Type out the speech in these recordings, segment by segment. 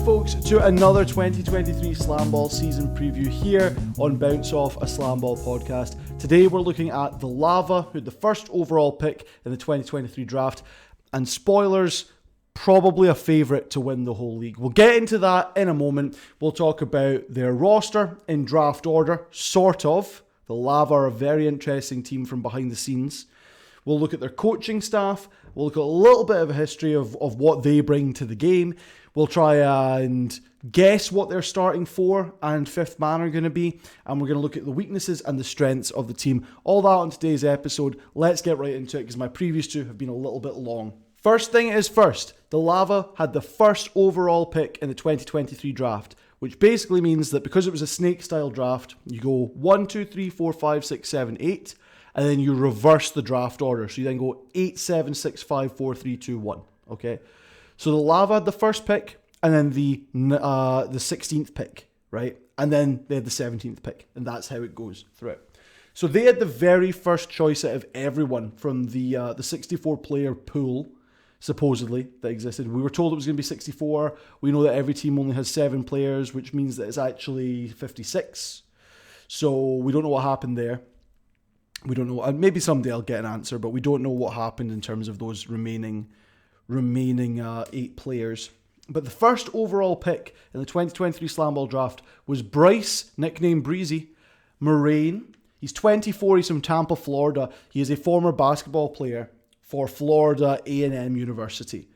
folks, to another 2023 SlamBall season preview here on Bounce Off, a SlamBall podcast. Today we're looking at the Lava, who had the first overall pick in the 2023 draft, and spoilers, probably a favourite to win the whole league. We'll get into that in a moment. We'll talk about their roster in draft order, sort of. The Lava are a very interesting team from behind the scenes. We'll look at their coaching staff. We'll look at a little bit of a history of what they bring to the game. We'll try and guess what their starting 4 and 5th man are going to be. And we're going to look at the weaknesses and the strengths of the team. All that on today's episode. Let's get right into it because my previous two have been a little bit long. First thing is first, the Lava had the first overall pick in the 2023 draft, which basically means that because it was a snake-style draft, you go 1, 2, 3, 4, 5, 6, 7, 8, and then you reverse the draft order. So you then go 8, 7, 6, 5, 4, 3, 2, 1. Okay? So the Lava had the first pick, and then the 16th pick, right? And then they had the 17th pick, and that's how it goes through it. So they had the very first choice out of everyone from the 64-player pool, supposedly, that existed. We were told it was going to be 64. We know that every team only has 7 players, which means that it's actually 56. So we don't know what happened there. We don't know. And maybe someday I'll get an answer, but we don't know what happened in terms of those remaining 8 players. But the first overall pick in the 2023 SlamBall draft was Bryce, nicknamed Breezy, Moragne. He's 24. He's from Tampa, Florida. He is a former basketball player for Florida A&M University.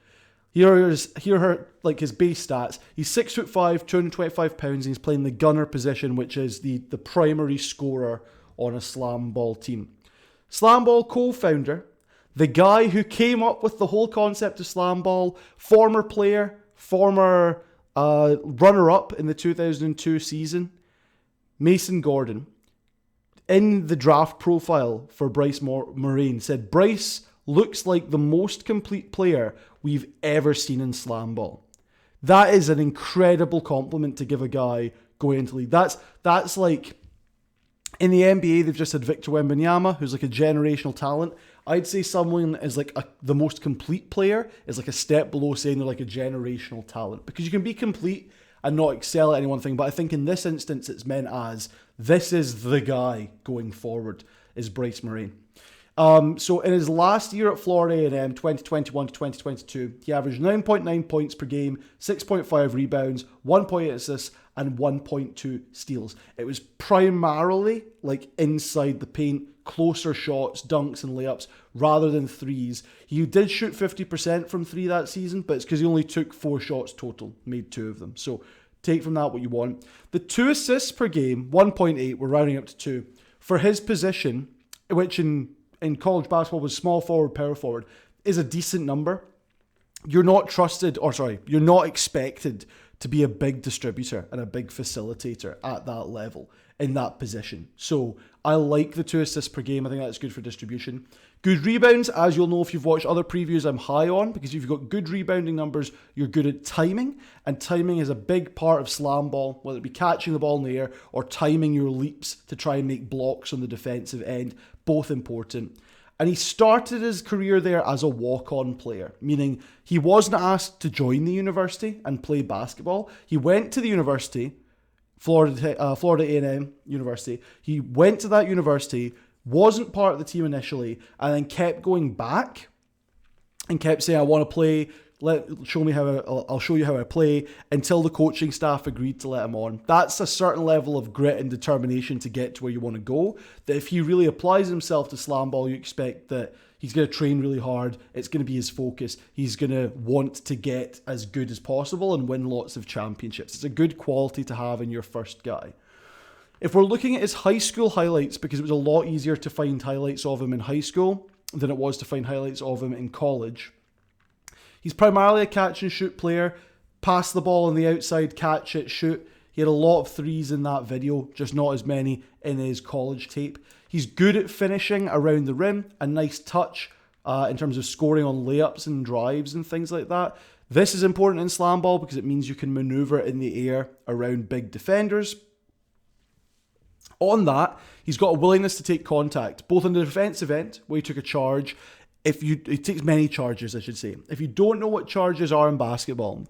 Here are like his base stats. He's 6'5", 225 pounds, and he's playing the gunner position, which is the primary scorer on a SlamBall team. SlamBall co-founder, the guy who came up with the whole concept of SlamBall, former player, former runner-up in the 2002 season, Mason Gordon, in the draft profile for Bryce Moragne, said, Bryce looks like the most complete player we've ever seen in SlamBall. That is an incredible compliment to give a guy going into league. That's like, in the NBA, they've just had Victor Wembanyama, who's like a generational talent. I'd say someone is like the most complete player is like a step below saying they're like a generational talent. Because you can be complete and not excel at any one thing. But I think in this instance, it's meant as, this is the guy going forward, is Bryce Moragne. So in his last year at Florida A&M, 2021 to 2022, he averaged 9.9 points per game, 6.5 rebounds, 1.8 assists, and 1.2 steals. It was primarily like inside the paint, closer shots, dunks, and layups, rather than threes. He did shoot 50% from 3 that season, but it's because he only took 4 shots total, made 2 of them. So take from that what you want. The 2 assists per game, 1.8, we're rounding up to 2, for his position, which in college basketball was small forward, power forward, is a decent number. You're not expected to be a big distributor and a big facilitator at that level, in that position. So I like the 2 assists per game. I think that's good for distribution. Good rebounds, as you'll know if you've watched other previews, I'm high on, because if you've got good rebounding numbers, you're good at timing, and timing is a big part of SlamBall, whether it be catching the ball in the air or timing your leaps to try and make blocks on the defensive end, both important. And he started his career there as a walk-on player, meaning he wasn't asked to join the university and play basketball. He went to the university, Florida A&M University. He went to that university, wasn't part of the team initially, and then kept going back and kept saying, I want to play, I'll show you how I play, until the coaching staff agreed to let him on. That's a certain level of grit and determination to get to where you want to go, that if he really applies himself to SlamBall, you expect that he's going to train really hard, it's going to be his focus, he's going to want to get as good as possible and win lots of championships. It's a good quality to have in your first guy. If we're looking at his high school highlights, because it was a lot easier to find highlights of him in high school than it was to find highlights of him in college, he's primarily a catch and shoot player, pass the ball on the outside, catch it, shoot. He had a lot of threes in that video, just not as many in his college tape. He's good at finishing around the rim, a nice touch in terms of scoring on layups and drives and things like that. This is important in SlamBall because it means you can maneuver in the air around big defenders. On that, he's got a willingness to take contact, both on the defensive end, where he took a charge. It takes many charges, I should say. If you don't know what charges are in basketball,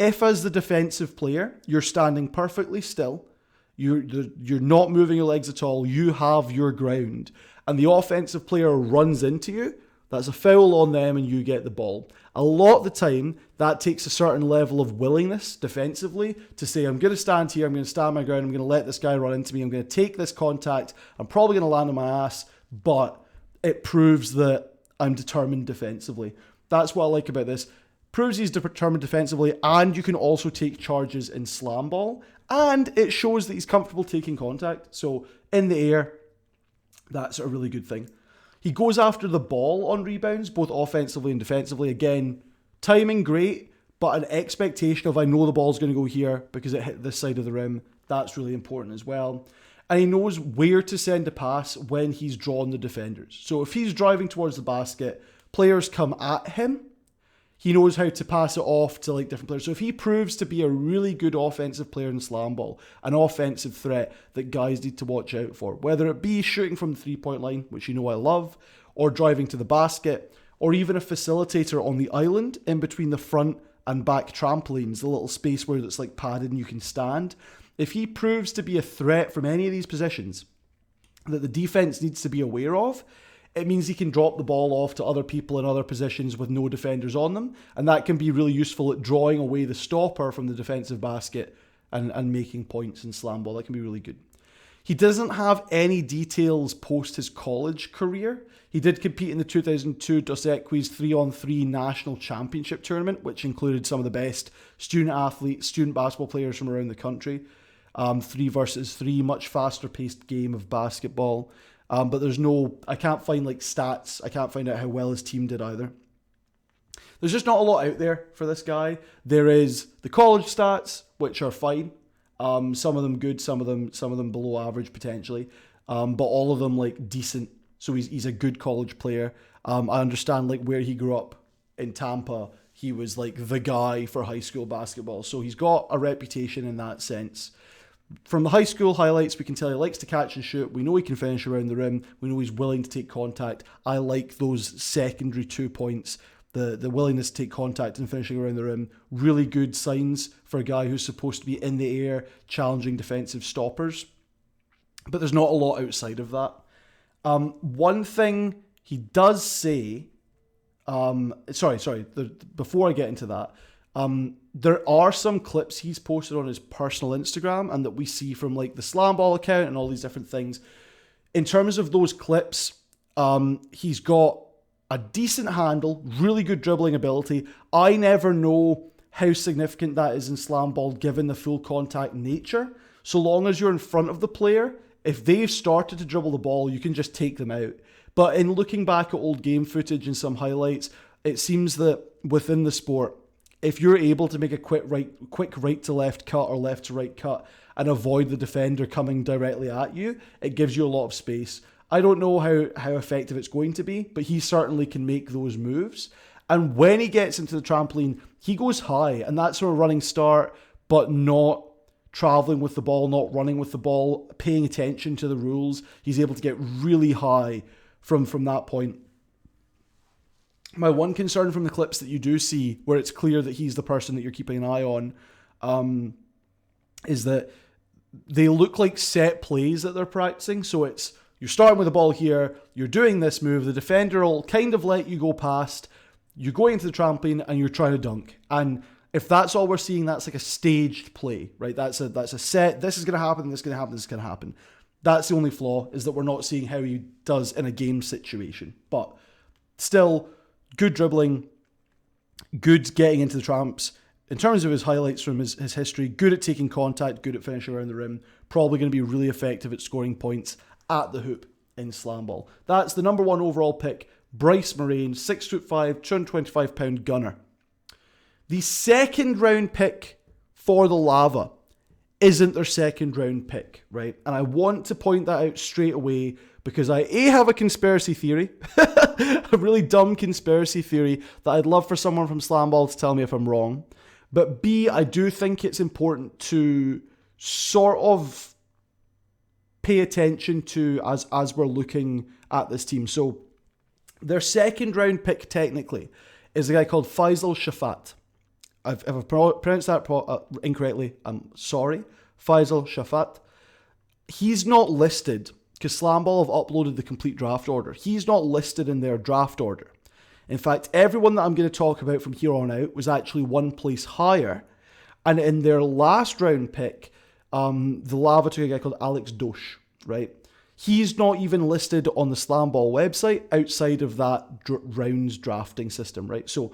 If as the defensive player, you're standing perfectly still, you're not moving your legs at all, you have your ground, and the offensive player runs into you, that's a foul on them and you get the ball. A lot of the time, that takes a certain level of willingness defensively to say, I'm going to stand here, I'm going to stand my ground, I'm going to let this guy run into me, I'm going to take this contact, I'm probably going to land on my ass, but it proves that I'm determined defensively. That's what I like about this. Proves he's determined defensively, and you can also take charges in SlamBall, and it shows that he's comfortable taking contact. So in the air, that's a really good thing. He goes after the ball on rebounds, both offensively and defensively. Again, timing great, but an expectation of I know the ball's going to go here because it hit this side of the rim. That's really important as well. And he knows where to send a pass when he's drawn the defenders. So if he's driving towards the basket, players come at him, he knows how to pass it off to like different players. So if he proves to be a really good offensive player in SlamBall, an offensive threat that guys need to watch out for, whether it be shooting from the three-point line, which you know I love, or driving to the basket, or even a facilitator on the island in between the front and back trampolines, the little space where it's like padded and you can stand. If he proves to be a threat from any of these positions that the defense needs to be aware of, it means he can drop the ball off to other people in other positions with no defenders on them, and that can be really useful at drawing away the stopper from the defensive basket and making points in SlamBall. That can be really good. He doesn't have any details post his college career. He did compete in the 2002 Dos Equis 3-on-3 National Championship Tournament, which included some of the best student athletes, student basketball players from around the country. 3 versus 3, much faster paced game of basketball. But there's no, I can't find like stats. I can't find out how well his team did either. There's just not a lot out there for this guy. There is the college stats, which are fine. Some of them good, some of them below average potentially. But all of them like decent. So he's a good college player. I understand like where he grew up in Tampa, he was like the guy for high school basketball. So he's got a reputation in that sense. From the high school highlights, we can tell he likes to catch and shoot. We know he can finish around the rim. We know he's willing to take contact. I like those secondary 2 points, the willingness to take contact and finishing around the rim. Really good signs for a guy who's supposed to be in the air, challenging defensive stoppers. But there's not a lot outside of that. One thing he does say, before I get into that, there are some clips he's posted on his personal Instagram and that we see from like the SlamBall account and all these different things. In terms of those clips, he's got a decent handle, really good dribbling ability. I never know how significant that is in SlamBall given the full contact nature. So long as you're in front of the player, if they've started to dribble the ball, you can just take them out. But in looking back at old game footage and some highlights, it seems that within the sport, if you're able to make a quick right to left cut or left to right cut and avoid the defender coming directly at you, it gives you a lot of space. I don't know how effective it's going to be, but he certainly can make those moves. And when he gets into the trampoline, he goes high, and that's a running start, but not traveling with the ball, not running with the ball, paying attention to the rules. He's able to get really high from that point. My one concern from the clips that you do see, where it's clear that he's the person that you're keeping an eye on, is that they look like set plays that they're practicing. So it's, you're starting with the ball here, you're doing this move, the defender will kind of let you go past, you're going into the trampoline and you're trying to dunk. And if that's all we're seeing, that's like a staged play, right? That's a set, this is going to happen, this is going to happen, this is going to happen. That's the only flaw, is that we're not seeing how he does in a game situation. But still, good dribbling, good getting into the tramps. In terms of his highlights from his history, good at taking contact, good at finishing around the rim, probably going to be really effective at scoring points at the hoop in SlamBall. That's the number 1 overall pick, Bryce Moragne, 6'5", 225-pound gunner. The second round pick for the Lava isn't their second round pick, right? And I want to point that out straight away because I have a conspiracy theory, a really dumb conspiracy theory that I'd love for someone from SlamBall to tell me if I'm wrong. But B, I do think it's important to sort of pay attention to as we're looking at this team. So their second round pick technically is a guy called Faisal Shafat. if I've pronounced that incorrectly, I'm sorry. Faisal Shafat. He's not listed, because SlamBall have uploaded the complete draft order. He's not listed in their draft order. In fact, everyone that I'm going to talk about from here on out was actually one place higher. And in their last round pick, the Lava took a guy called Alex Dosh, right? He's not even listed on the SlamBall website outside of that rounds drafting system, right? So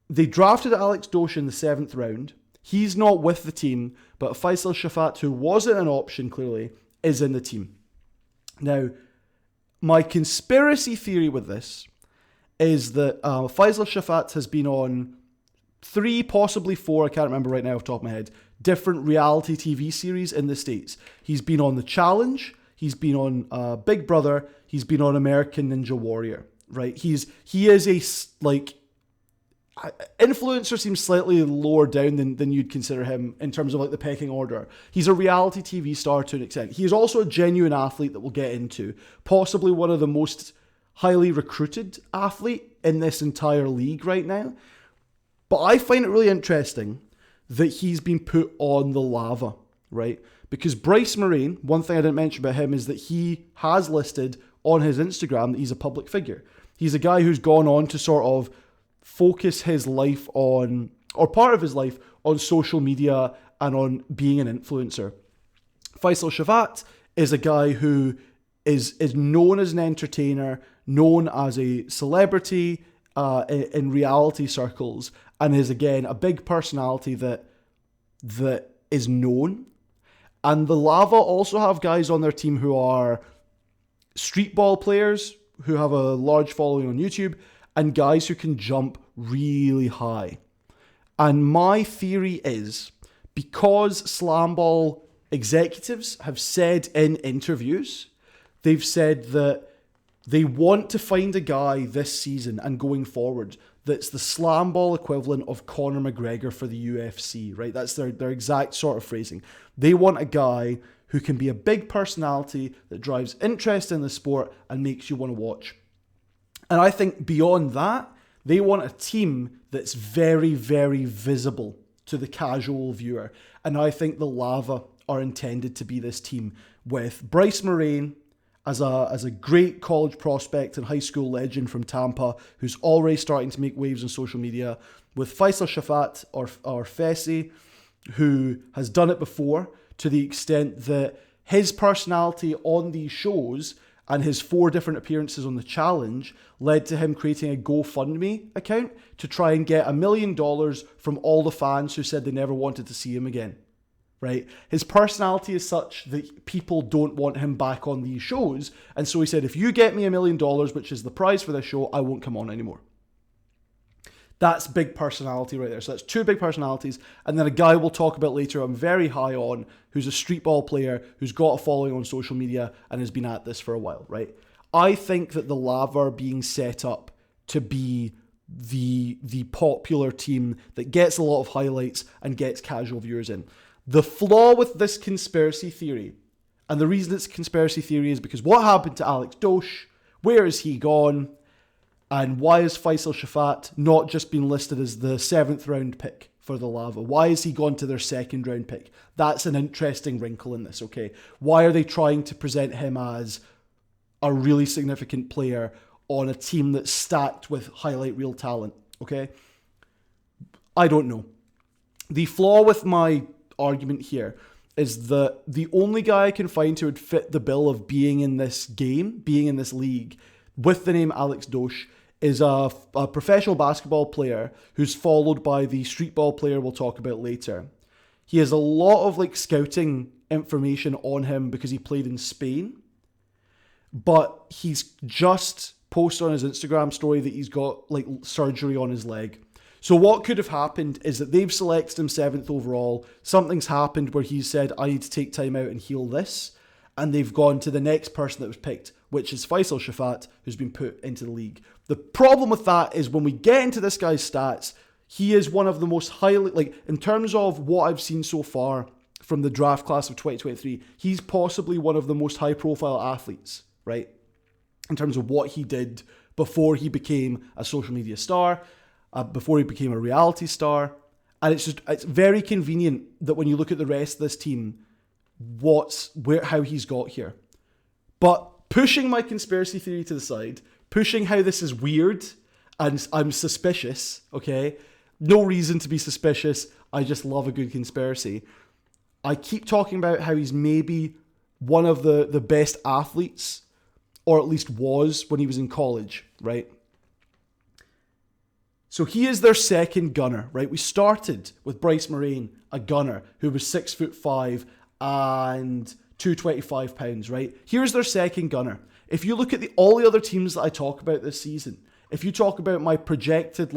they drafted Alex Dosh in the 7th round. He's not with the team, but Faisal Shafat, who wasn't an option clearly, is in the team. Now, my conspiracy theory with this is that Faisal Shafat has been on 3, possibly 4, I can't remember right now off the top of my head, different reality TV series in the States. He's been on The Challenge, he's been on Big Brother, he's been on American Ninja Warrior, right? He is a, like, influencer seems slightly lower down than you'd consider him in terms of like the pecking order. He's a reality TV star to an extent. He is also a genuine athlete that we'll get into, possibly one of the most highly recruited athlete in this entire league right now. But I find it really interesting that he's been put on the Lava, right? Because Bryce Moragne, one thing I didn't mention about him is that he has listed on his Instagram that he's a public figure. He's a guy who's gone on to sort of focus his life on, or part of his life, on social media and on being an influencer. Faisal Shafat is a guy who is known as an entertainer, known as a celebrity in reality circles, and is again a big personality that is known. And the Lava also have guys on their team who are streetball players who have a large following on YouTube, and guys who can jump really high. And my theory is, because SlamBall executives have said in interviews, they've said that they want to find a guy this season and going forward that's the SlamBall equivalent of Conor McGregor for the UFC, right? That's their exact sort of phrasing. They want a guy who can be a big personality that drives interest in the sport and makes you want to watch. And I think beyond that, they want a team that's very, very visible to the casual viewer. And I think the Lava are intended to be this team, with Bryce Moragne as a great college prospect and high school legend from Tampa, who's already starting to make waves on social media, with Faisal Shafat or Fessy, who has done it before to the extent that his personality on these shows and his 4 different appearances on The Challenge led to him creating a GoFundMe account to try and get $1 million from all the fans who said they never wanted to see him again, right? His personality is such that people don't want him back on these shows. And so he said, if you get me $1 million, which is the prize for this show, I won't come on anymore. That's big personality right there. So that's 2 big personalities. And then a guy we'll talk about later I'm very high on, who's a streetball player, who's got a following on social media and has been at this for a while, right? I think that the Lava are being set up to be the popular team that gets a lot of highlights and gets casual viewers in. The flaw with this conspiracy theory, and the reason it's a conspiracy theory, is because what happened to Alex Dosh? Where is he gone? And why is Faisal Shafat not just been listed as the 7th round pick for the Lava? Why has he gone to their 2nd round pick? That's an interesting wrinkle in this, okay? Why are they trying to present him as a really significant player on a team that's stacked with highlight reel talent, okay? I don't know. The flaw with my argument here is that the only guy I can find who would fit the bill of being in this game, being in this league, with the name Alex Dosh, is a professional basketball player who's followed by the streetball player we'll talk about later. He has a lot of like scouting information on him because he played in Spain, but he's just posted on his Instagram story that he's got like surgery on his leg. So what could have happened is that they've selected him 7th overall. Something's happened where he said, I need to take time out and heal this. And they've gone to the next person that was picked, which is Faisal Shafat, who's been put into the league. The problem with that is when we get into this guy's stats, he is one of the most highly, like, in terms of what I've seen so far from the draft class of 2023, he's possibly one of the most high-profile athletes, right? In terms of what he did before he became a social media star. before he became a reality star. And it's very convenient that when you look at the rest of this team, how he's got here. But pushing my conspiracy theory to the side, pushing how this is weird and I'm suspicious, okay? No reason to be suspicious. I just love a good conspiracy. I keep talking about how he's maybe one of the best athletes, or at least was when he was in college, right? So he is their second gunner, right? We started with Bryce Moragne, a gunner who was 6'5" and 225 pounds, right? Here's their second gunner. If you look at all the other teams that I talk about this season, if you talk about my projected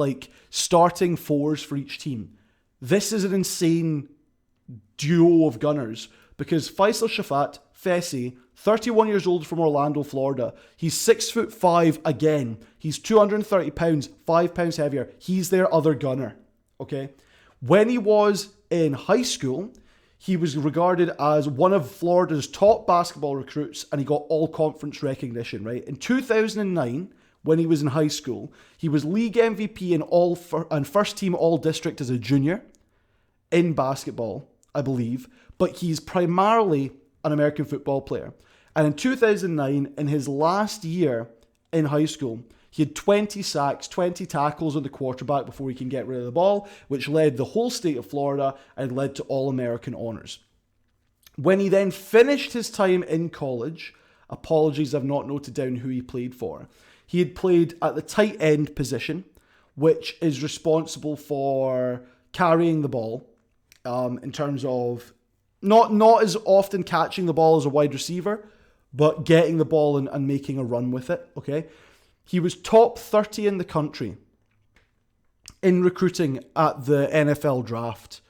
starting fours for each team, this is an insane duo of gunners because Faisal Shafat, Fessy, 31 years old from Orlando, Florida. He's 6'5" again. He's 230 pounds, 5 pounds heavier. He's their other gunner, okay? When he was in high school, he was regarded as one of Florida's top basketball recruits and he got all conference recognition, right? In 2009, when he was in high school, he was league MVP and first team all district as a junior in basketball, I believe, but he's primarily an American football player. And in 2009, in his last year in high school, he had 20 sacks, 20 tackles on the quarterback before he can get rid of the ball, which led the whole state of Florida and led to All-American honors. When he then finished his time in college, apologies, I've not noted down who he played for. He had played at the tight end position, which is responsible for carrying the ball in terms of not as often catching the ball as a wide receiver, but getting the ball and making a run with it, okay? He was top 30 in the country in recruiting at the NFL draft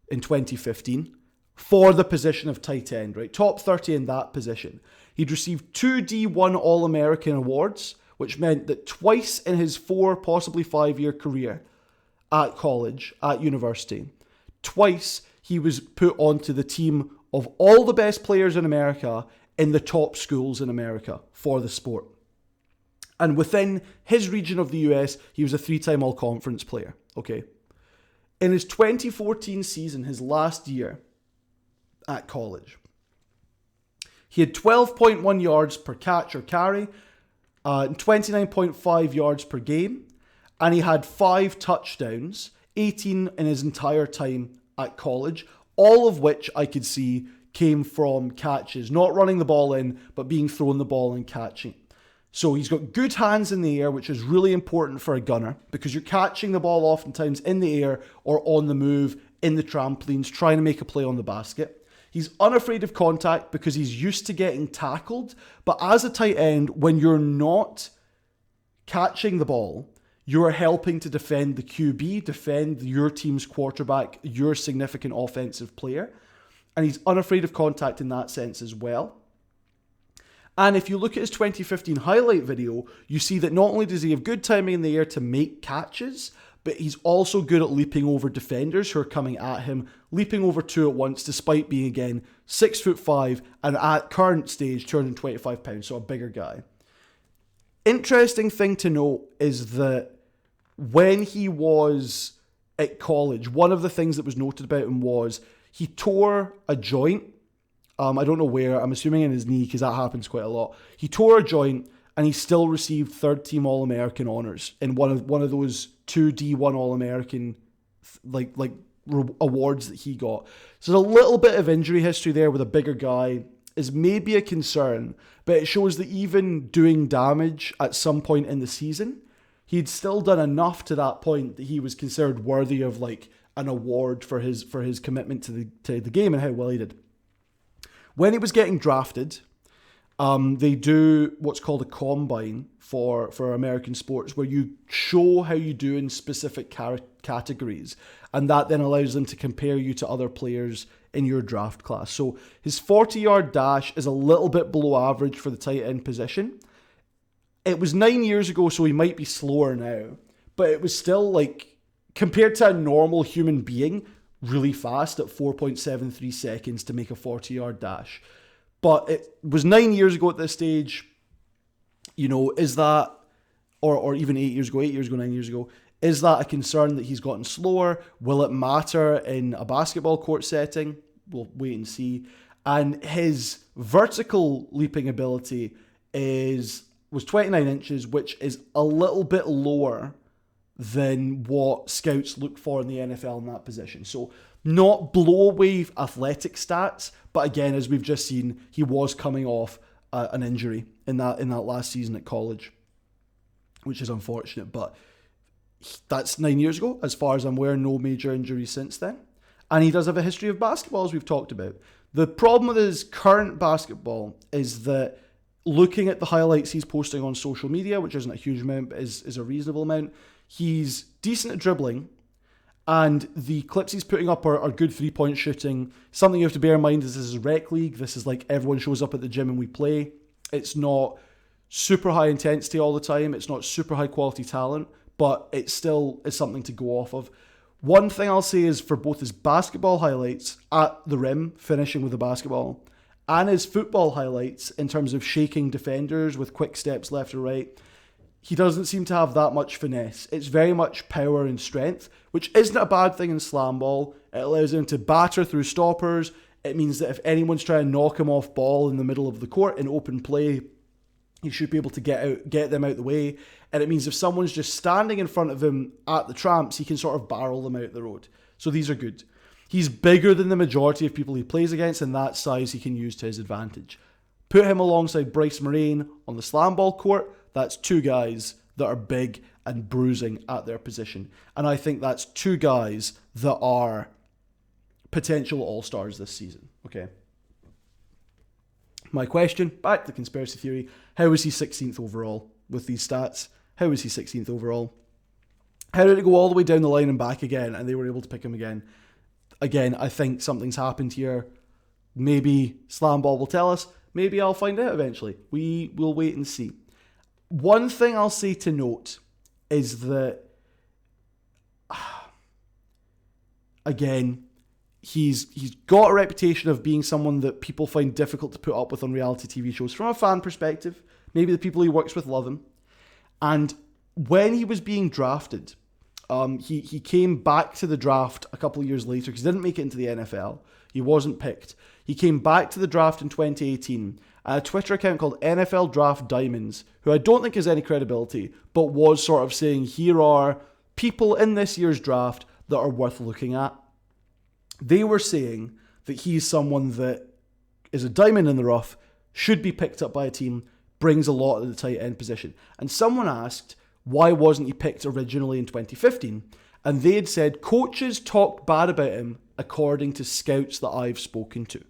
in 2015 for the position of tight end, right? Top 30 in that position. He'd received 2 D1 All-American awards, which meant that twice in his 4, possibly 5-year career at college, at university, twice he was put onto the team of all the best players in America in the top schools in America for the sport. And within his region of the US, he was a 3-time all-conference player, okay? In his 2014 season, his last year at college, he had 12.1 yards per catch or carry, 29.5 yards per game, and he had 5 touchdowns, 18 in his entire time at college, all of which I could see came from catches, not running the ball in, but being thrown the ball and catching. So he's got good hands in the air, which is really important for a gunner because you're catching the ball oftentimes in the air or on the move, in the trampolines, trying to make a play on the basket. He's unafraid of contact because he's used to getting tackled. But as a tight end, when you're not catching the ball, you're helping to defend the QB, defend your team's quarterback, your significant offensive player. And he's unafraid of contact in that sense as well. And if you look at his 2015 highlight video, you see that not only does he have good timing in the air to make catches, but he's also good at leaping over defenders who are coming at him, leaping over 2 at once, despite being, again, 6'5", and at current stage, 225 pounds, so a bigger guy. Interesting thing to note is that when he was at college, one of the things that was noted about him was he tore a joint. I don't know where, I'm assuming in his knee because that happens quite a lot. He tore a joint and he still received 3rd team All-American honors in one of those 2 D1 All-American awards that he got. So there's a little bit of injury history there with a bigger guy is maybe a concern, but it shows that even doing damage at some point in the season, he'd still done enough to that point that he was considered worthy of an award for his commitment to the game and how well he did. When he was getting drafted, they do what's called a combine for American sports, where you show how you do in specific categories, and that then allows them to compare you to other players in your draft class. So his 40-yard dash is a little bit below average for the tight end position. It was 9 years ago, so he might be slower now, but it was still, compared to a normal human being, really fast at 4.73 seconds to make a 40-yard dash. But it was 9 years ago at this stage. Is that, or even 8 years ago, 9 years ago, Is that a concern that he's gotten slower? Will it matter in a basketball court setting? We'll wait and see. And his vertical leaping ability was 29 inches, which is a little bit lower than what scouts look for in the NFL in that position. So not blow-away athletic stats, but again, as we've just seen, he was coming off an injury in that last season at college, which is unfortunate, but that's 9 years ago. As far as I'm aware, no major injuries since then. And he does have a history of basketball, as we've talked about. The problem with his current basketball is that looking at the highlights he's posting on social media, which isn't a huge amount, but is a reasonable amount, he's decent at dribbling, and the clips he's putting up are good three-point shooting. Something you have to bear in mind is this is rec league. This is like everyone shows up at the gym and we play. It's not super high intensity all the time. It's not super high quality talent, but it still is something to go off of. One thing I'll say is for both his basketball highlights at the rim, finishing with the basketball, and his football highlights in terms of shaking defenders with quick steps left or right, he doesn't seem to have that much finesse. It's very much power and strength, which isn't a bad thing in SlamBall. It allows him to batter through stoppers. It means that if anyone's trying to knock him off ball in the middle of the court in open play, he should be able to get them out the way. And it means if someone's just standing in front of him at the tramps, he can sort of barrel them out the road. So these are good. He's bigger than the majority of people he plays against, and that size he can use to his advantage. Put him alongside Bryce Moragne on the SlamBall court. That's two guys that are big and bruising at their position. And I think that's two guys that are potential all-stars this season. Okay. My question, back to the conspiracy theory. How is he 16th overall with these stats? How is he 16th overall? How did it go all the way down the line and back again and they were able to pick him again? Again, I think something's happened here. Maybe SlamBall will tell us. Maybe I'll find out eventually. We will wait and see. One thing I'll say to note is that, again, he's got a reputation of being someone that people find difficult to put up with on reality TV shows. From a fan perspective, maybe the people he works with love him. And when he was being drafted, he came back to the draft a couple of years later because he didn't make it into the NFL. He wasn't picked. He came back to the draft in 2018. A Twitter account called NFL Draft Diamonds, who I don't think has any credibility, but was sort of saying, here are people in this year's draft that are worth looking at. They were saying that he's someone that is a diamond in the rough, should be picked up by a team, brings a lot at the tight end position. And someone asked, why wasn't he picked originally in 2015? And they had said, coaches talked bad about him according to scouts that I've spoken to.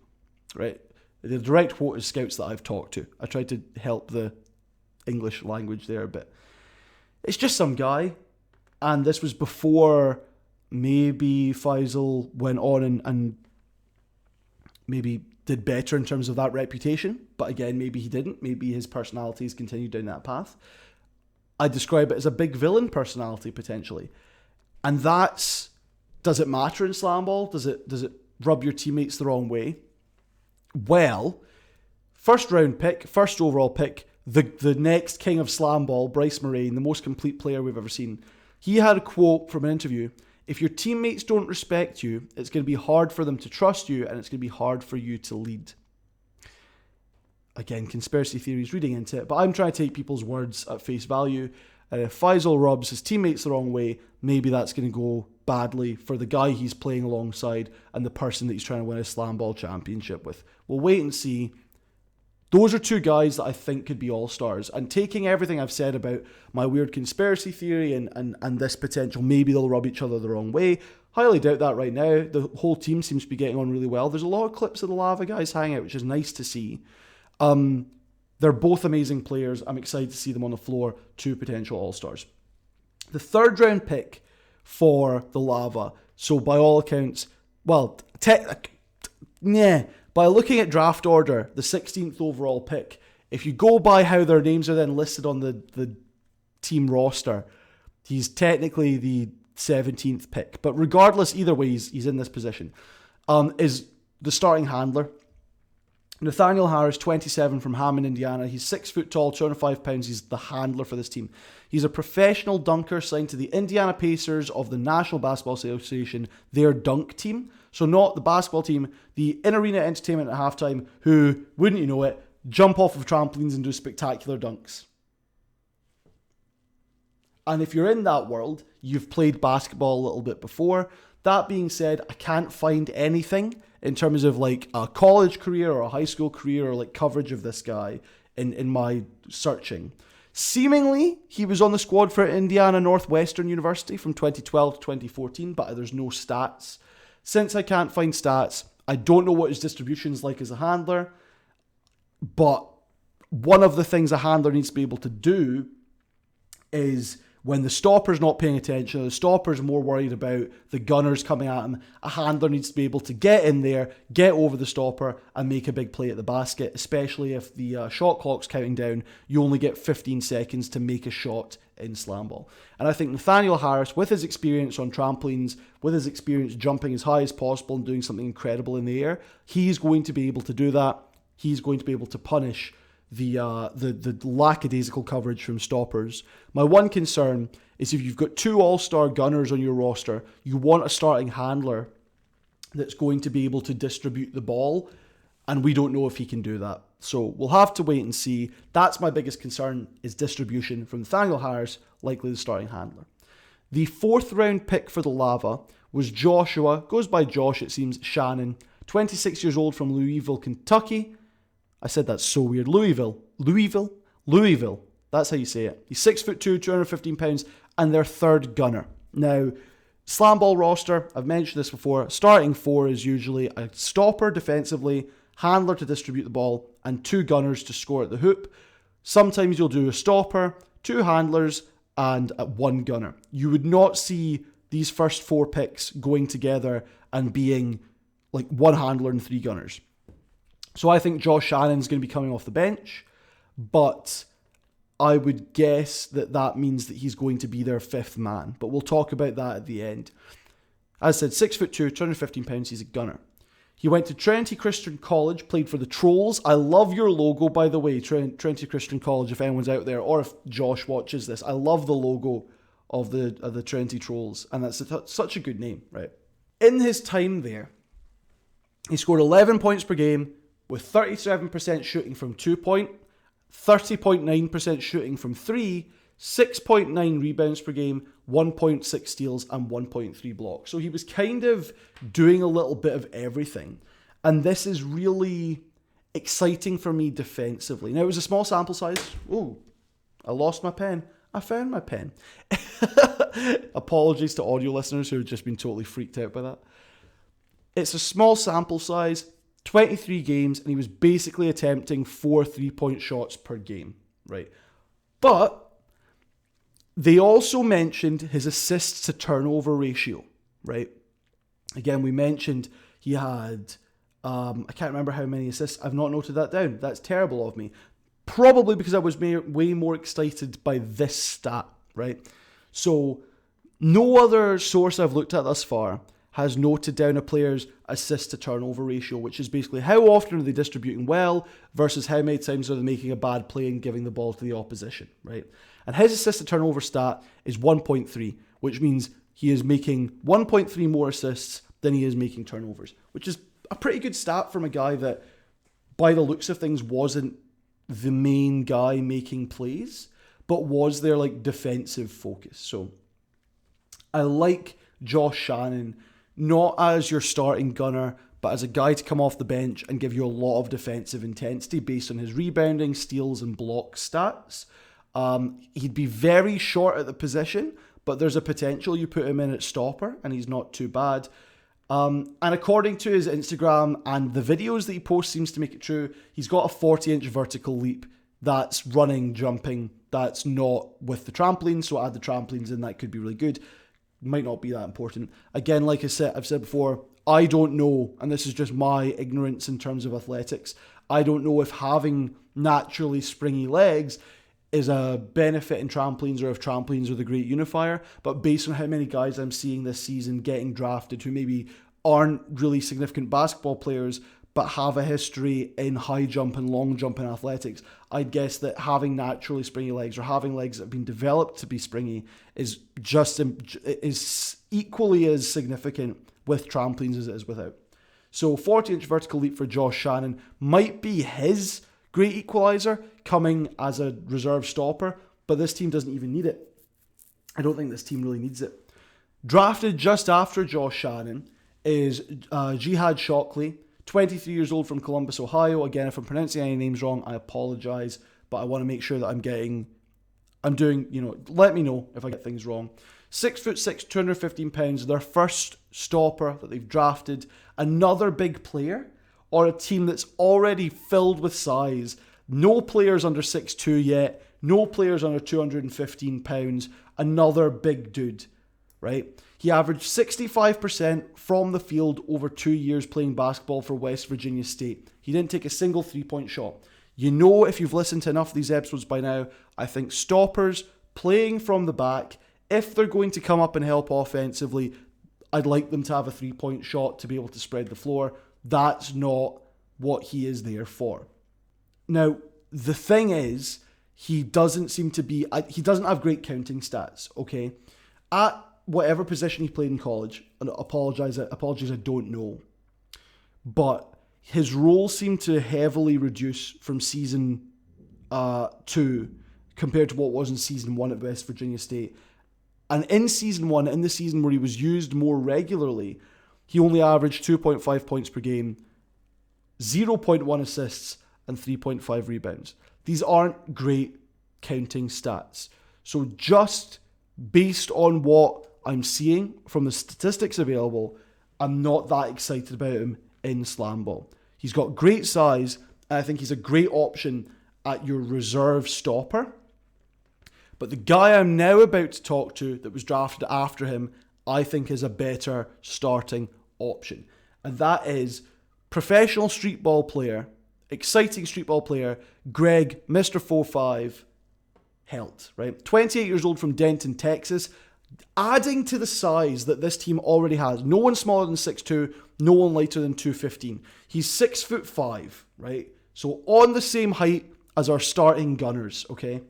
Right? The direct quote is scouts that I've talked to. I tried to help the English language there a bit. It's just some guy. And this was before maybe Faisal went on and maybe did better in terms of that reputation. But again, maybe he didn't. Maybe his personality has continued down that path. I describe it as a big villain personality, potentially. And that's, does it matter in SlamBall? Does it rub your teammates the wrong way? Well, first round pick, first overall pick, the next king of SlamBall, Bryce Moragne, the most complete player we've ever seen. He had a quote from an interview. If your teammates don't respect you, it's going to be hard for them to trust you and it's going to be hard for you to lead. Again, conspiracy theories reading into it, but I'm trying to take people's words at face value. And if Faisal rubs his teammates the wrong way, maybe that's going to go badly for the guy he's playing alongside and the person that he's trying to win a SlamBall championship with. We'll wait and see. Those are two guys that I think could be all-stars. And taking everything I've said about my weird conspiracy theory and this potential, maybe they'll rub each other the wrong way. Highly doubt that right now. The whole team seems to be getting on really well. There's a lot of clips of the Lava guys hang out, which is nice to see. They're both amazing players. I'm excited to see them on the floor, two potential all-stars. The third round pick for the Lava, so by all accounts, well, by looking at draft order, the 16th overall pick, if you go by how their names are then listed on the team roster, he's technically the 17th pick. But regardless, either way, he's in this position. Is the starting handler. Nathaniel Harris, 27, from Hammond, Indiana. He's 6 foot tall, 205 pounds. He's the handler for this team. He's a professional dunker signed to the Indiana Pacers of the National Basketball Association, their dunk team. So not the basketball team, the in-arena entertainment at halftime, who, wouldn't you know it, jump off of trampolines and do spectacular dunks. And if you're in that world, you've played basketball a little bit before. That being said, I can't find anything in terms of like a college career or a high school career or like coverage of this guy in my searching. Seemingly, he was on the squad for Indiana Northwestern University from 2012 to 2014, but there's no stats. Since I can't find stats, I don't know what his distribution is like as a handler, but one of the things a handler needs to be able to do is when the stopper's not paying attention, the stopper's more worried about the gunners coming at him, a handler needs to be able to get in there, get over the stopper, and make a big play at the basket, especially if the shot clock's counting down. You only get 15 seconds to make a shot in SlamBall. And I think Nathaniel Harris, with his experience on trampolines, with his experience jumping as high as possible and doing something incredible in the air, he's going to be able to do that. He's going to be able to punish the lackadaisical coverage from stoppers. My one concern is if you've got 2 all-star gunners on your roster, you want a starting handler that's going to be able to distribute the ball, and we don't know if he can do that. So we'll have to wait and see. That's my biggest concern, is distribution from Nathaniel Harris, likely the starting handler. The 4th round pick for the Lava was Joshua, goes by Josh it seems, Shannon, 26 years old from Louisville, Kentucky. I said that's so weird. Louisville. That's how you say it. He's 6'2", 215 pounds, and their 3rd gunner. Now, SlamBall roster, I've mentioned this before, starting 4 is usually a stopper defensively, handler to distribute the ball, and 2 gunners to score at the hoop. Sometimes you'll do a stopper, 2 handlers, and 1 gunner. You would not see these first 4 picks going together and being like 1 handler and 3 gunners. So I think Josh Shannon's going to be coming off the bench, but I would guess that means that he's going to be their 5th man. But we'll talk about that at the end. As I said, 6'2", 215 pounds, he's a gunner. He went to Trinity Christian College, played for the Trolls. I love your logo, by the way, Trinity Christian College, if anyone's out there, or if Josh watches this. I love the logo of the Trinity Trolls, and that's such a good name, right? In his time there, he scored 11 points per game, with 37% shooting from 2-point, 30.9% shooting from 3, 6.9 rebounds per game, 1.6 steals, and 1.3 blocks. So he was kind of doing a little bit of everything. And this is really exciting for me defensively. Now, it was a small sample size. Oh, I lost my pen. I found my pen. Apologies to audio listeners who have just been totally freaked out by that. It's a small sample size. 23 games, and he was basically attempting 4 3-point shots per game, right? But they also mentioned his assists to turnover ratio, right? Again, we mentioned he had, I can't remember how many assists. I've not noted that down. That's terrible of me. Probably because I was way more excited by this stat, right? So no other source I've looked at thus far has noted down a player's assist to turnover ratio, which is basically how often are they distributing well versus how many times are they making a bad play and giving the ball to the opposition, right? And his assist to turnover stat is 1.3, which means he is making 1.3 more assists than he is making turnovers, which is a pretty good stat from a guy that, by the looks of things, wasn't the main guy making plays, but was their like defensive focus. So I like Josh Shannon, not as your starting gunner, but as a guy to come off the bench and give you a lot of defensive intensity based on his rebounding, steals, and block stats. He'd be very short at the position, but there's a potential you put him in at stopper, and he's not too bad. And according to his Instagram and the videos that he posts seems to make it true, he's got a 40-inch vertical leap that's running, jumping, that's not with the trampoline, so add the trampolines in, that could be really good. Might not be that important. Again, like I've said before, I don't know, and this is just my ignorance in terms of athletics, I don't know if having naturally springy legs is a benefit in trampolines or if trampolines are the great unifier, but based on how many guys I'm seeing this season getting drafted who maybe aren't really significant basketball players, but have a history in high jump and long jump and athletics, I'd guess that having naturally springy legs or having legs that have been developed to be springy is equally as significant with trampolines as it is without. So 40-inch vertical leap for Josh Shannon might be his great equalizer coming as a reserve stopper, but this team doesn't even need it. I don't think this team really needs it. Drafted just after Josh Shannon is Jihad Shockley, 23 years old from Columbus, Ohio. Again, if I'm pronouncing any names wrong, I apologize, but I want to make sure that let me know if I get things wrong. 6'6", 215 pounds, their first stopper that they've drafted. Another big player, or a team that's already filled with size. No players under 6'2" yet, no players under 215 pounds. Another big dude, right? He averaged 65% from the field over 2 years playing basketball for West Virginia State. He didn't take a single three-point shot. You know, if you've listened to enough of these episodes by now, I think stoppers playing from the back, if they're going to come up and help offensively, I'd like them to have a three-point shot to be able to spread the floor. That's not what he is there for. Now, the thing is, he doesn't have great counting stats, okay? At whatever position he played in college, and apologies, I don't know. But his role seemed to heavily reduce from season 2 compared to what was in season 1 at West Virginia State. And in season 1, in the season where he was used more regularly, he only averaged 2.5 points per game, 0.1 assists, and 3.5 rebounds. These aren't great counting stats. So just based on what I'm seeing from the statistics available, I'm not that excited about him in SlamBall. He's got great size, and I think he's a great option at your reserve stopper. But the guy I'm now about to talk to that was drafted after him, I think is a better starting option. And that is professional streetball player, exciting streetball player, Greg, Mr. 4'5", Helt, right? 28 years old from Denton, Texas. Adding to the size that this team already has. No one smaller than 6'2", no one lighter than 215. He's 6'5", right? So on the same height as our starting gunners, okay?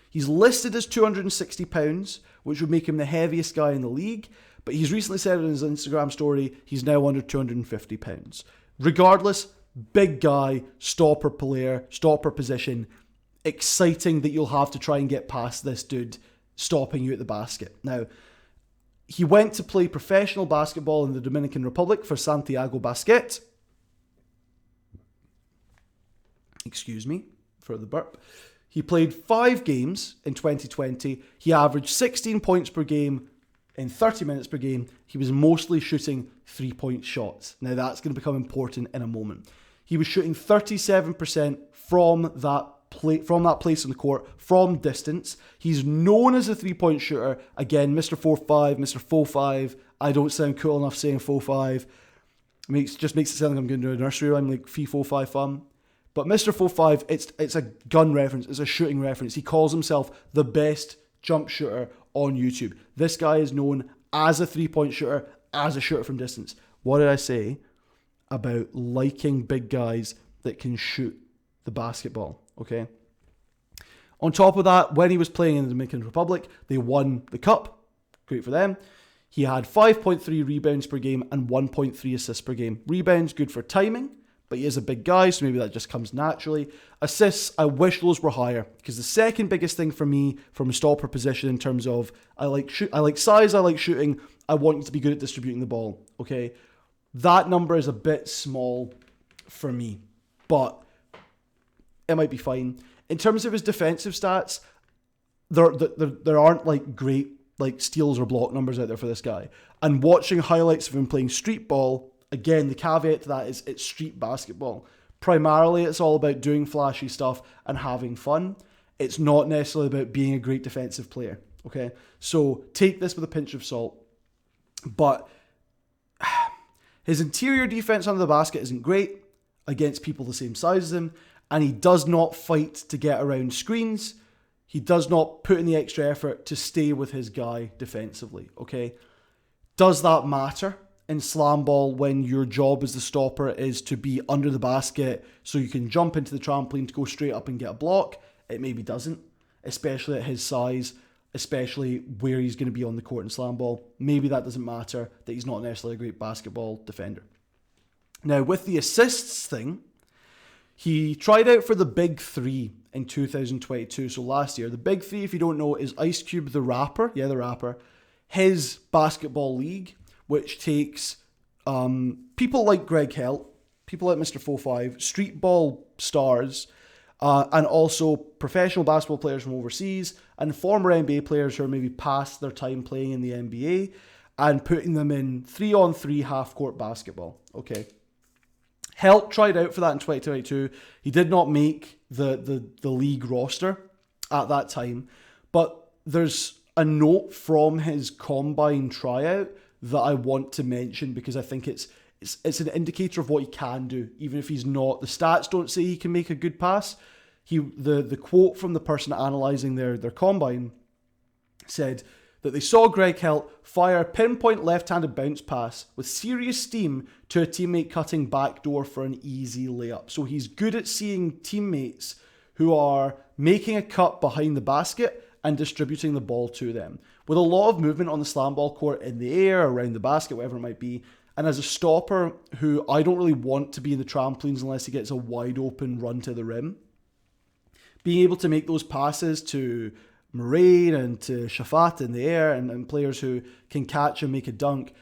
He's listed as 260 pounds, which would make him the heaviest guy in the league, but he's recently said in his Instagram story he's now under 250 pounds. Regardless, big guy, stopper player, stopper position. Exciting that you'll have to try and get past this dude stopping you at the basket. Now, he went to play professional basketball in the Dominican Republic for Santiago Basket. Excuse me for the burp. He played 5 games in 2020. He averaged 16 points per game in 30 minutes per game. He was mostly shooting 3-point shots. Now, that's going to become important in a moment. He was shooting 37% from that place on the court, from distance. He's known as a 3-point shooter. Again, Mr. 4'5", Mr. 4'5". I don't sound cool enough saying 4'5". Just makes it sound like I'm going to do a nursery rhyme like fee 4'5" fun. But Mr. 4'5", it's a gun reference, it's a shooting reference. He calls himself the best jump shooter on YouTube. This guy is known as a 3-point shooter, as a shooter from distance. What did I say about liking big guys that can shoot the basketball? Okay. On top of that, when he was playing in the Dominican Republic, they won the cup. Great for them. He had 5.3 rebounds per game and 1.3 assists per game. Rebounds, good for timing, but he is a big guy, so maybe that just comes naturally. Assists, I wish those were higher, because the second biggest thing for me from a stopper position in terms of I like size, I like shooting, I want you to be good at distributing the ball. Okay, that number is a bit small for me, but it might be fine. In terms of his defensive stats, there aren't like great like steals or block numbers out there for this guy. And watching highlights of him playing streetball, again, the caveat to that is it's street basketball. Primarily, it's all about doing flashy stuff and having fun. It's not necessarily about being a great defensive player. Okay, so take this with a pinch of salt. But his interior defense under the basket isn't great against people the same size as him. And he does not fight to get around screens. He does not put in the extra effort to stay with his guy defensively, okay? Does that matter in SlamBall when your job as the stopper is to be under the basket so you can jump into the trampoline to go straight up and get a block. It maybe doesn't, especially at his size, especially where he's going to be on the court in SlamBall. Maybe that doesn't matter, that he's not necessarily a great basketball defender. Now, with the assists thing, he tried out for the Big Three in 2022, so last year. The Big Three, if you don't know, is Ice Cube the rapper, the rapper, his basketball league, which takes people like Greg Helt, people like Mr. 45, Streetball stars, and also professional basketball players from overseas, and former NBA players who are maybe past their time playing in the NBA, and putting them in 3-on-3 half-court basketball. Okay. Helt tried out for that in 2022. He did not make the league roster at that time, but there's a note from his combine tryout that I want to mention because I think it's an indicator of what he can do, even if he's not. The stats don't say he can make a good pass. The quote from the person analysing their combine said that they saw Greg Helt fire a pinpoint left-handed bounce pass with serious steam to a teammate cutting backdoor for an easy layup. So he's good at seeing teammates who are making a cut behind the basket and distributing the ball to them. With a lot of movement on the SlamBall court in the air, around the basket, whatever it might be, and as a stopper who I don't really want to be in the trampolines unless he gets a wide open run to the rim, being able to make those passes to Moragne and to Shafat in the air and players who can catch and make a dunk,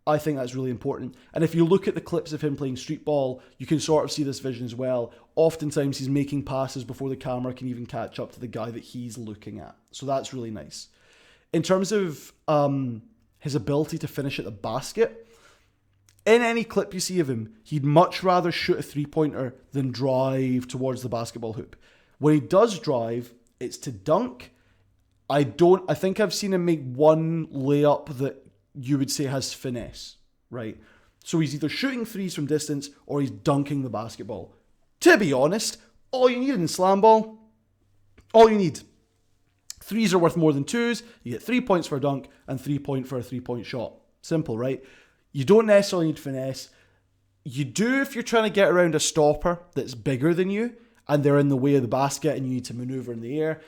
I think that's really important. And if you look at the clips of him playing Streetball, you can sort of see this vision as well. Oftentimes he's making passes before the camera can even catch up to the guy that he's looking at. So that's really nice. In terms of his ability to finish at the basket, in any clip you see of him, he'd much rather shoot a three-pointer than drive towards the basketball hoop. When he does drive, it's to dunk. I think I've seen him make one layup that you would say has finesse, right? So he's either shooting threes from distance or he's dunking the basketball. To be honest, all you need in SlamBall, all you need. Threes are worth more than twos. You get 3 points for a dunk and 3 points for a 3-point shot. Simple, right? You don't necessarily need finesse. You do if you're trying to get around a stopper that's bigger than you and they're in the way of the basket and you need to maneuver in the air.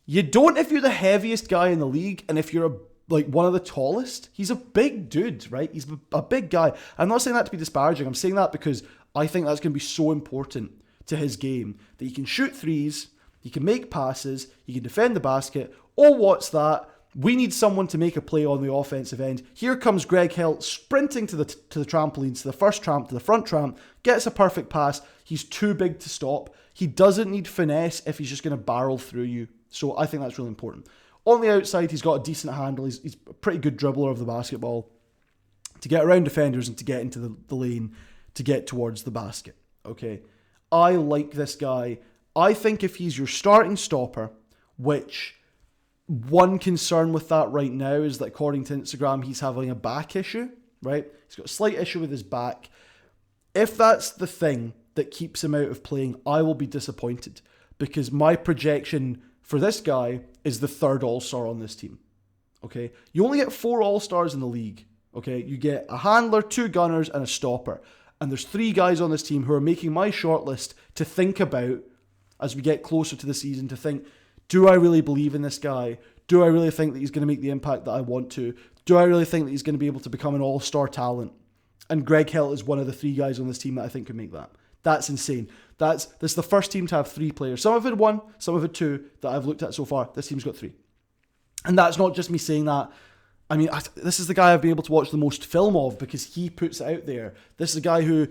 You don't if you're the heaviest guy in the league and if you're one of the tallest. He's a big dude, right? He's a big guy. I'm not saying that to be disparaging. I'm saying that because I think that's going to be so important to his game that he can shoot threes, he can make passes, he can defend the basket. Oh, what's that? We need someone to make a play on the offensive end. Here comes Greg Helt sprinting to the trampolines, to the first tramp, to the front tramp, gets a perfect pass. He's too big to stop. He doesn't need finesse if he's just going to barrel through you. So I think that's really important. On the outside, he's got a decent handle. He's a pretty good dribbler of the basketball to get around defenders and to get into the lane to get towards the basket. Okay, I like this guy. I think if he's your starting stopper, which one concern with that right now is that according to Instagram, he's having a back issue, right? He's got a slight issue with his back. If that's the thing that keeps him out of playing, I will be disappointed because my projection for this guy is the third All-Star on this team, okay? You only get 4 All-Stars in the league, okay? You get a handler, 2 gunners, and a stopper. And there's 3 guys on this team who are making my shortlist to think about as we get closer to the season, to think, do I really believe in this guy? Do I really think that he's going to make the impact that I want to? Do I really think that he's going to be able to become an all-star talent? And Greg Helt is one of the 3 guys on this team that I think could make that. That's insane. This is the first team to have 3 players. Some have had 1, some have had 2 that I've looked at so far. This team's got 3. And that's not just me saying that. I mean, this is the guy I've been able to watch the most film of because he puts it out there. This is a guy who,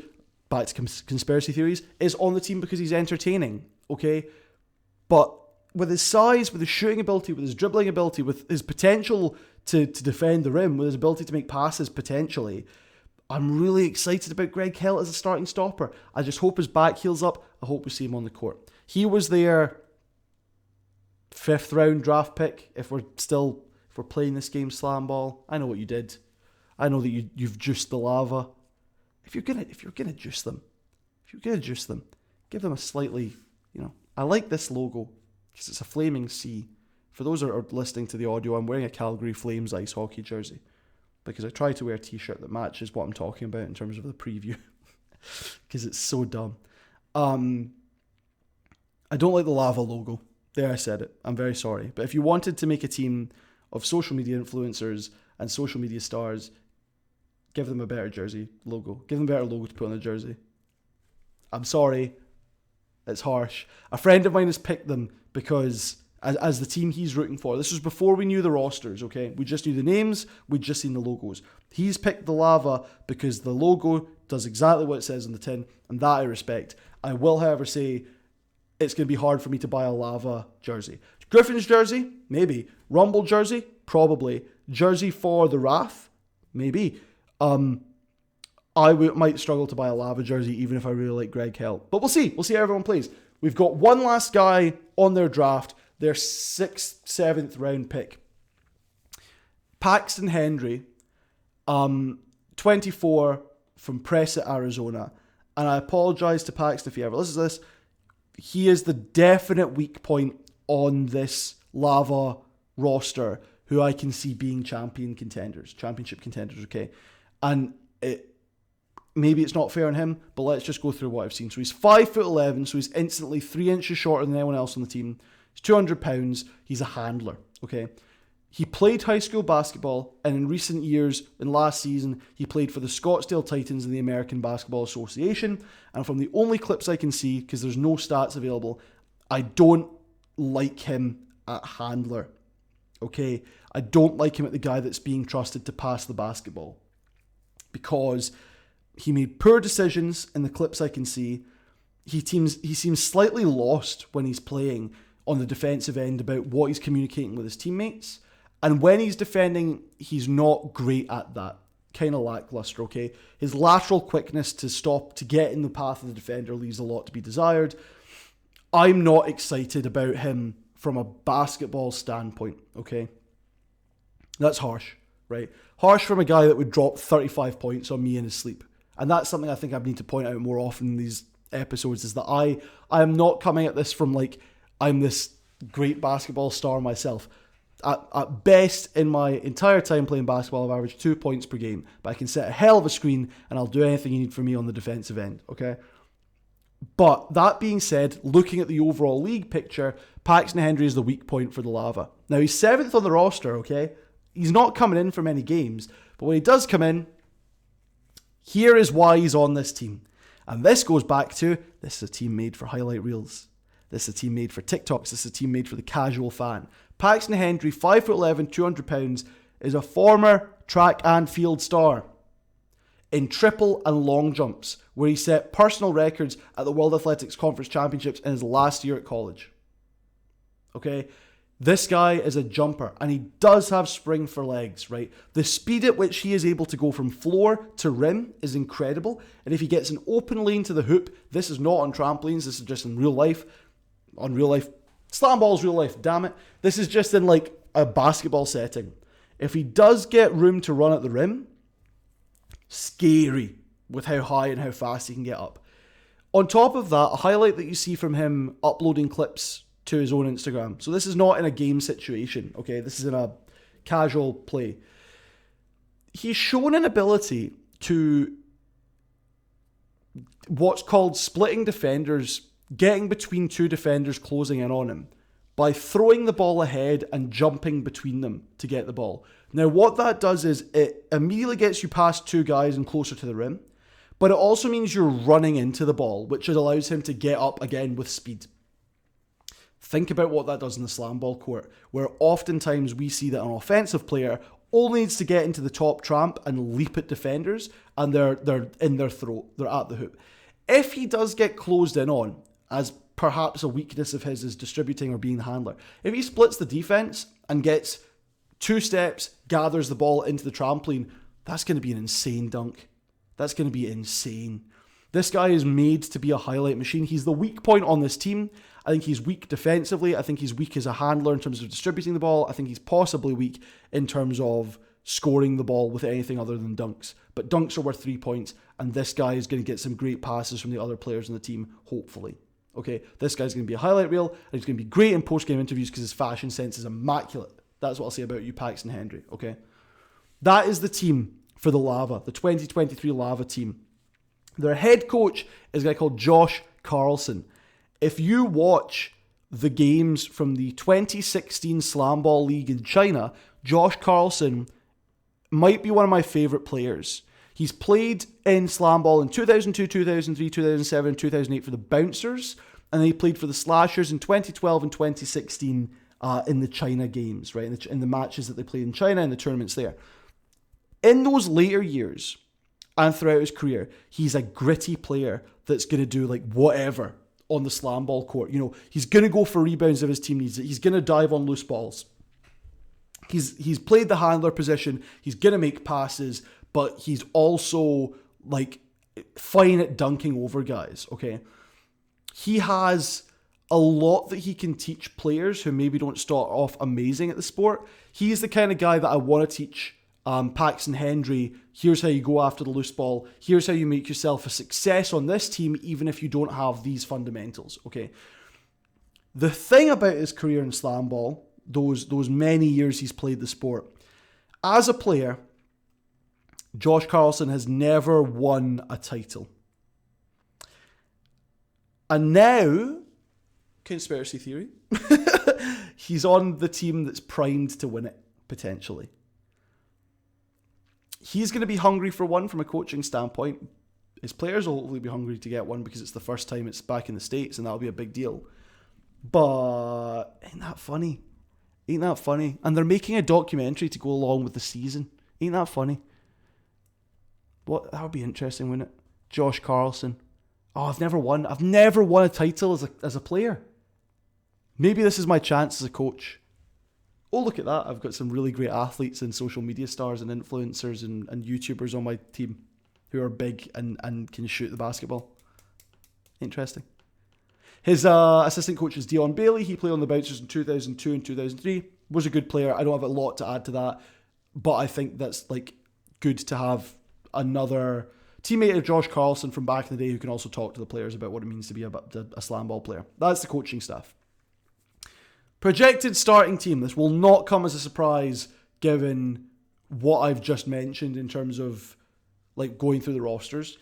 back to conspiracy theories, is on the team because he's entertaining, okay? But with his size, with his shooting ability, with his dribbling ability, with his potential to defend the rim, with his ability to make passes potentially, I'm really excited about Greg Helt as a starting stopper. I just hope his back heals up. I hope we see him on the court. He was their 5th round draft pick if we're playing this game SlamBall. I know what you did. I know that you've juiced the lava. If you're gonna juice them, give them a slightly, I like this logo because it's a flaming sea. For those that are listening to the audio, I'm wearing a Calgary Flames ice hockey jersey. because I try to wear a t-shirt that matches what I'm talking about in terms of the preview, because it's so dumb. I don't like the lava logo. There, I said it. I'm very sorry. But if you wanted to make a team of social media influencers and social media stars, give them a better jersey logo. Give them a better logo to put on the jersey. I'm sorry. It's harsh. A friend of mine has picked them because as the team he's rooting for. This was before we knew the rosters, okay? We just knew the names. We'd just seen the logos. He's picked the lava because the logo does exactly what it says on the tin, and that I respect. I will, however, say it's going to be hard for me to buy a lava jersey. Griffin's jersey? Maybe. Rumble jersey? Probably. Jersey for the Wrath? Maybe. Might struggle to buy a lava jersey even if I really like Greg Hell. But we'll see. We'll see how everyone plays. We've got one last guy on their draft, their 6th, 7th round pick. Paxton Henry, 24, from Prescott, Arizona. And I apologize to Paxton if he ever listens to this. He is the definite weak point on this lava roster who I can see being championship contenders, okay? And maybe it's not fair on him, but let's just go through what I've seen. So he's 5'11", so he's instantly 3 inches shorter than anyone else on the team. He's 200 pounds. He's a handler, okay? He played high school basketball, and in recent years, in last season, he played for the Scottsdale Titans in the American Basketball Association. And from the only clips I can see, because there's no stats available, I don't like him at handler, okay? I don't like him at the guy that's being trusted to pass the basketball, because he made poor decisions in the clips I can see. He seems slightly lost when he's playing on the defensive end about what he's communicating with his teammates. And when he's defending, he's not great at that. Kind of lackluster, okay? His lateral quickness to get in the path of the defender leaves a lot to be desired. I'm not excited about him from a basketball standpoint, okay? That's harsh, right? Harsh from a guy that would drop 35 points on me in his sleep. And that's something I think I need to point out more often in these episodes, is that I am not coming at this from like, I'm this great basketball star myself. At best, in my entire time playing basketball, I've averaged 2 points per game. But I can set a hell of a screen, and I'll do anything you need from me on the defensive end, okay? But that being said, looking at the overall league picture, Paxton Henry is the weak point for the Lava. Now, he's 7th on the roster, okay? He's not coming in for many games. But when he does come in, here is why he's on this team. And this goes back to, this is a team made for highlight reels. This is a team made for TikToks. This is a team made for the casual fan. Paxton Henry, 5'11", 200 pounds, is a former track and field star in triple and long jumps, where he set personal records at the World Athletics Conference Championships in his last year at college. Okay? This guy is a jumper, and he does have spring for legs, right? The speed at which he is able to go from floor to rim is incredible, and if he gets an open lane to the hoop, this is not on trampolines, this is just in real life. On real life. SlamBall's real life, damn it. This is just in like a basketball setting. If he does get room to run at the rim, scary with how high and how fast he can get up. On top of that, a highlight that you see from him uploading clips to his own Instagram. So this is not in a game situation, okay? This is in a casual play. He's shown an ability to what's called splitting defenders, getting between two defenders closing in on him by throwing the ball ahead and jumping between them to get the ball. Now, what that does is it immediately gets you past two guys and closer to the rim, but it also means you're running into the ball, which allows him to get up again with speed. Think about what that does in the SlamBall court, where oftentimes we see that an offensive player only needs to get into the top tramp and leap at defenders, and they're in their throat, they're at the hoop. If he does get closed in on, as perhaps a weakness of his is distributing or being the handler, if he splits the defense and gets 2 steps, gathers the ball into the trampoline, that's going to be an insane dunk. That's going to be insane. This guy is made to be a highlight machine. He's the weak point on this team. I think he's weak defensively. I think he's weak as a handler in terms of distributing the ball. I think he's possibly weak in terms of scoring the ball with anything other than dunks. But dunks are worth 3 points, and this guy is going to get some great passes from the other players on the team, hopefully. Okay, this guy's going to be a highlight reel, and he's going to be great in post-game interviews because his fashion sense is immaculate. That's what I'll say about you, Paxton Henry, okay? That is the team for the Lava, the 2023 Lava team. Their head coach is a guy called Josh Carlson. If you watch the games from the 2016 SlamBall League in China, Josh Carlson might be one of my favorite players. He's played in SlamBall in 2002, 2003, 2007, 2008 for the Bouncers, and then he played for the Slashers in 2012 and 2016 in the China games, right? In the matches that they played in China and the tournaments there. In those later years and throughout his career, he's a gritty player that's going to do like whatever on the SlamBall court. You know, he's going to go for rebounds if his team needs it. He's going to dive on loose balls. He's played the handler position. He's going to make passes, but he's also like fine at dunking over guys, okay? He has a lot that he can teach players who maybe don't start off amazing at the sport. He's the kind of guy that I want to teach Paxton Hendry. Here's how you go after the loose ball. Here's how you make yourself a success on this team, even if you don't have these fundamentals, okay? The thing about his career in SlamBall, those many years he's played the sport, as a player, Josh Carlson has never won a title. And now, conspiracy theory, he's on the team that's primed to win it, potentially. He's going to be hungry for one from a coaching standpoint. His players will hopefully be hungry to get one because it's the first time it's back in the States, and that'll be a big deal. But ain't that funny? Ain't that funny? And they're making a documentary to go along with the season. Ain't that funny? What, that would be interesting, wouldn't it? Josh Carlson. Oh, I've never won a title as a player. Maybe this is my chance as a coach. Oh, look at that. I've got some really great athletes and social media stars and influencers and YouTubers on my team who are big and can shoot the basketball. Interesting. His assistant coach is Dion Bailey. He played on the Bouncers in 2002 and 2003. Was a good player. I don't have a lot to add to that, but I think that's like good to have another teammate of Josh Carlson from back in the day who can also talk to the players about what it means to be a SlamBall player. That's the coaching staff. Projected starting team. This will not come as a surprise given what I've just mentioned in terms of like going through the rosters.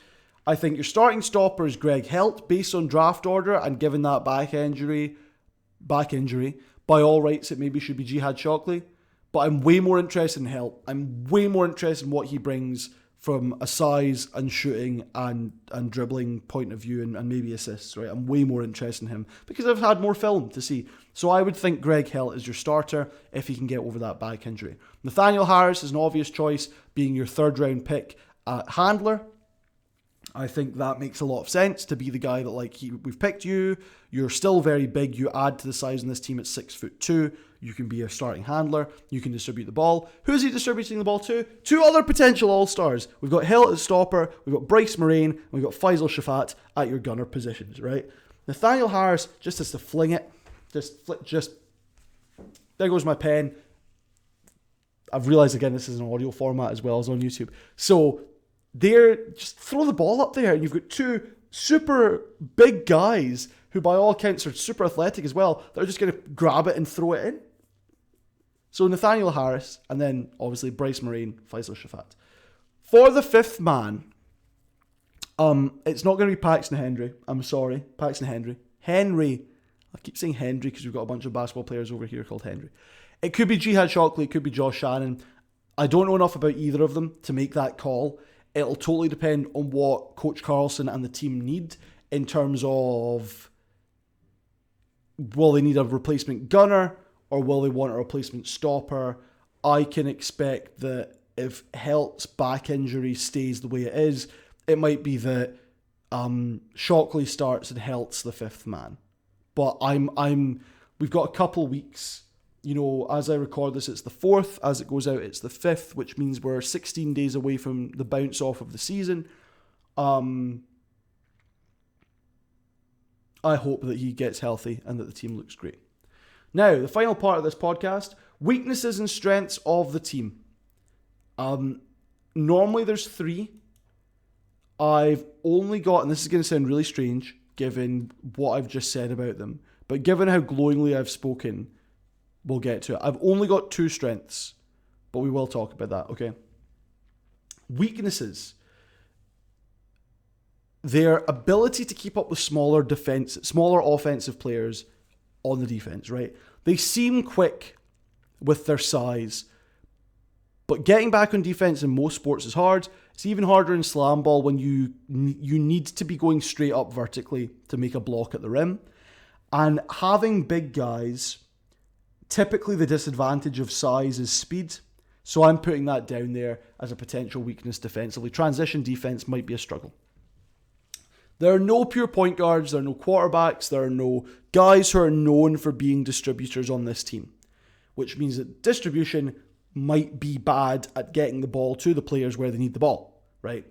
I think your starting stopper is Greg Helt based on draft order, and given that back injury, by all rights it maybe should be Jihad Shockley, but I'm way more interested in Helt. I'm way more interested in what he brings from a size and shooting and dribbling point of view and maybe assists, right? I'm way more interested in him because I've had more film to see. So I would think Greg Helt is your starter if he can get over that back injury. Nathaniel Harris is an obvious choice, being your third round pick at handler. I think that makes a lot of sense to be the guy that we've picked you. You're still very big. You add to the size in this team at 6'2". You can be a starting handler. You can distribute the ball. Who's he distributing the ball to? Two other potential all-stars. We've got Hill as stopper. We've got Bryce Moragne. And we've got Faisal Shafat at your gunner positions, right? Nathaniel Harris just has to fling it. There goes my pen. I've realized again this is an audio format as well as on YouTube. So just throw the ball up there and you've got two super big guys who by all accounts are super athletic as well. They're just going to grab it and throw it in. So Nathaniel Harris, and then obviously Bryce Moragne, Faisal Shafat. For the fifth man, it's not going to be Paxton Hendry. I'm sorry, Paxton Hendry. Henry. I keep saying Hendry because we've got a bunch of basketball players over here called Hendry. It could be Jihad Shockley, it could be Josh Shannon. I don't know enough about either of them to make that call. It'll totally depend on what Coach Carlson and the team need in terms of will they need a replacement gunner or will they want a replacement stopper. I can expect that if Helt's back injury stays the way it is, it might be that Shockley starts and Helt's the fifth man. But we've got a couple weeks. You know, as I record this, it's the 4th. As it goes out, it's the 5th, which means we're 16 days away from the bounce off of the season. I hope that he gets healthy and that the team looks great. Now, the final part of this podcast, weaknesses and strengths of the team. Normally there's 3. I've only got, and this is going to sound really strange given what I've just said about them, but given how glowingly I've spoken, we'll get to it. I've only got 2 strengths, but we will talk about that, okay? weaknesses. Their ability to keep up with smaller offensive players on the defense, right? They seem quick with their size, but getting back on defense in most sports is hard. It's even harder in SlamBall when you need to be going straight up vertically to make a block at the rim. And having big guys, typically the disadvantage of size is speed. So I'm putting that down there as a potential weakness defensively. Transition defense might be a struggle. There are no pure point guards, there are no quarterbacks, there are no guys who are known for being distributors on this team, which means that distribution might be bad at getting the ball to the players where they need the ball, right?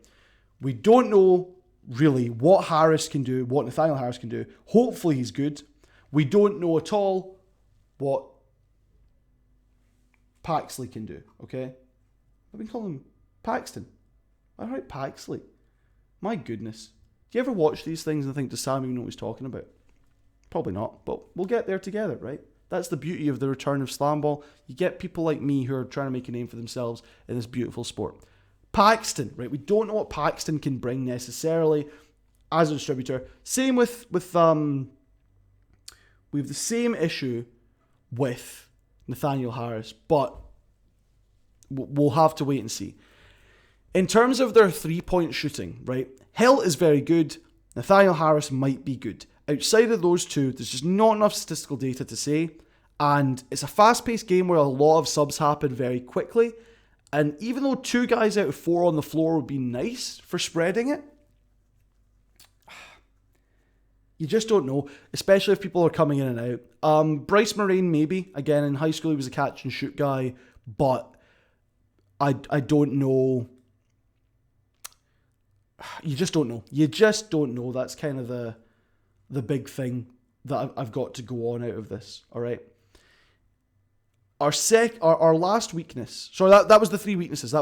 We don't know really what Harris can do, what Nathaniel Harris can do. Hopefully he's good. We don't know at all what Paxley can do, okay? I've been calling him Paxton. I write Paxley. My goodness. Do you ever watch these things and think, does Sam even know what he's talking about? Probably not, but we'll get there together, right? That's the beauty of the return of SlamBall. You get people like me who are trying to make a name for themselves in this beautiful sport. Paxton, right? We don't know what Paxton can bring necessarily as a distributor. Same we have the same issue with Nathaniel Harris, but we'll have to wait and see. In terms of their three-point shooting, right? Hill is very good. Nathaniel Harris might be good. Outside of those two, there's just not enough statistical data to say. And it's a fast-paced game where a lot of subs happen very quickly. And even though 2 guys out of 4 on the floor would be nice for spreading it, you just don't know, especially if people are coming in and out. Bryce Moragne, maybe. Again, in high school, he was a catch-and-shoot guy. But I don't know. You just don't know. You just don't know. That's kind of the big thing that I've got to go on out of this. All right. Our last weakness. So that was the 3 weaknesses.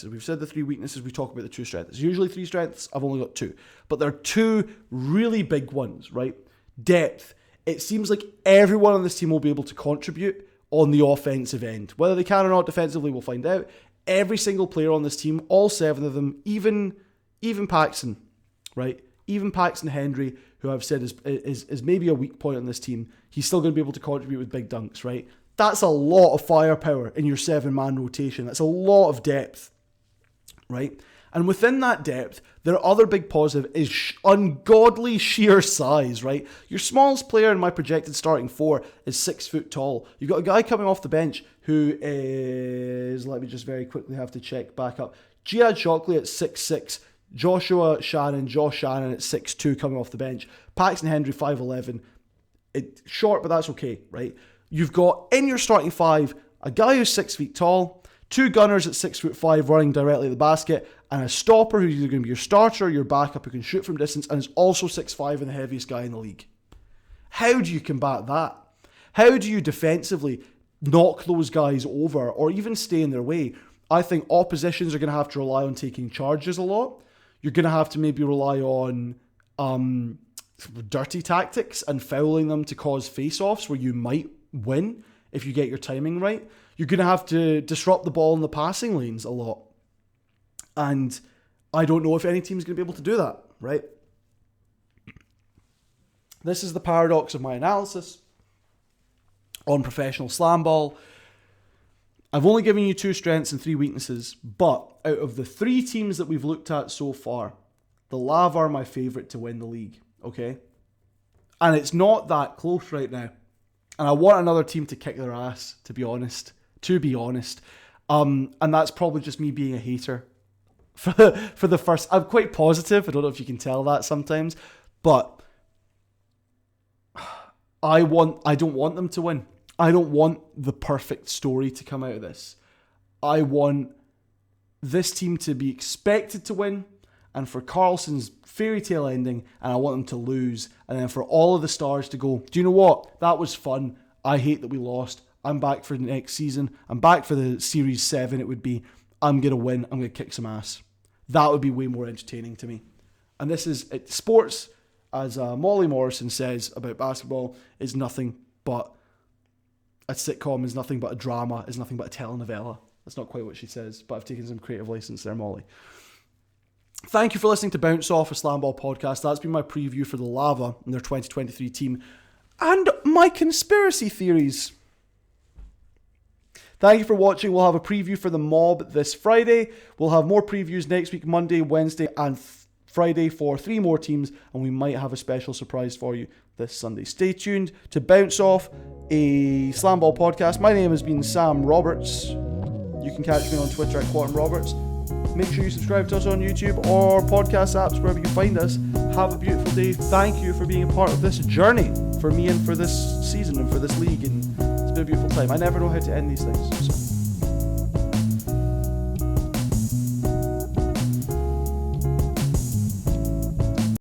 We've said the 3 weaknesses. We talk about the 2 strengths. Usually 3 strengths. I've only got 2, but there are 2 really big ones. Right. Depth. It seems like everyone on this team will be able to contribute on the offensive end. Whether they can or not defensively, we'll find out. Every single player on this team, all 7 of them, even Paxton, right? Even Paxton Henry, who I've said is maybe a weak point on this team, he's still going to be able to contribute with big dunks, right? That's a lot of firepower in your 7-man rotation. That's a lot of depth, right? And within that depth, their other big positive is ungodly sheer size, right? Your smallest player in my projected starting 4 is 6 foot tall. You've got a guy coming off the bench who is, let me just very quickly have to check back up, Jihad Shockley at 6'6", Josh Shannon at 6'2", coming off the bench. Paxton Henry, 5'11". Short, but that's okay, right? You've got, in your starting 5, a guy who's 6 feet tall, 2 gunners at 6'5" running directly at the basket, and a stopper who's either going to be your starter or your backup who can shoot from distance and is also 6'5" and the heaviest guy in the league. How do you combat that? How do you defensively knock those guys over or even stay in their way? I think oppositions are going to have to rely on taking charges a lot. You're going to have to maybe rely on dirty tactics and fouling them to cause face-offs where you might win if you get your timing right. You're going to have to disrupt the ball in the passing lanes a lot. And I don't know if any team's going to be able to do that, right? This is the paradox of my analysis on professional SlamBall. I've only given you 2 strengths and 3 weaknesses, but out of the 3 teams that we've looked at so far, the Lav are my favourite to win the league, okay? And it's not that close right now. And I want another team to kick their ass, to be honest. And that's probably just me being a hater. For the first, I'm quite positive, I don't know if you can tell that sometimes, but I don't want them to win. I don't want the perfect story to come out of this. I want this team to be expected to win, and for Carlson's fairy tale ending, and I want them to lose, and then for all of the stars to go, do you know what? That was fun. I hate that we lost. I'm back for the next season. I'm back for the Series 7, it would be. I'm going to win. I'm going to kick some ass. That would be way more entertaining to me. And this is, sports, as Molly Morrison says about basketball, is nothing but a sitcom is nothing but a drama, is nothing but a telenovela. That's not quite what she says, but I've taken some creative license there, Molly. Thank you for listening to Bounce Off, a SlamBall podcast. That's been my preview for the Lava and their 2023 team, and my conspiracy theories. Thank you for watching. We'll have a preview for the Mob this Friday. We'll have more previews next week, Monday, Wednesday, and Friday for 3 more teams, and we might have a special surprise for you this Sunday. Stay tuned to Bounce Off, a SlamBall podcast. My name has been Sam Roberts. You can catch me on Twitter at Quantum Roberts. Make sure you subscribe to us on YouTube or podcast apps, wherever you find us. Have a beautiful day. Thank you for being a part of this journey for me and for this season and for this league. And it's been a beautiful time. I never know how to end these things. So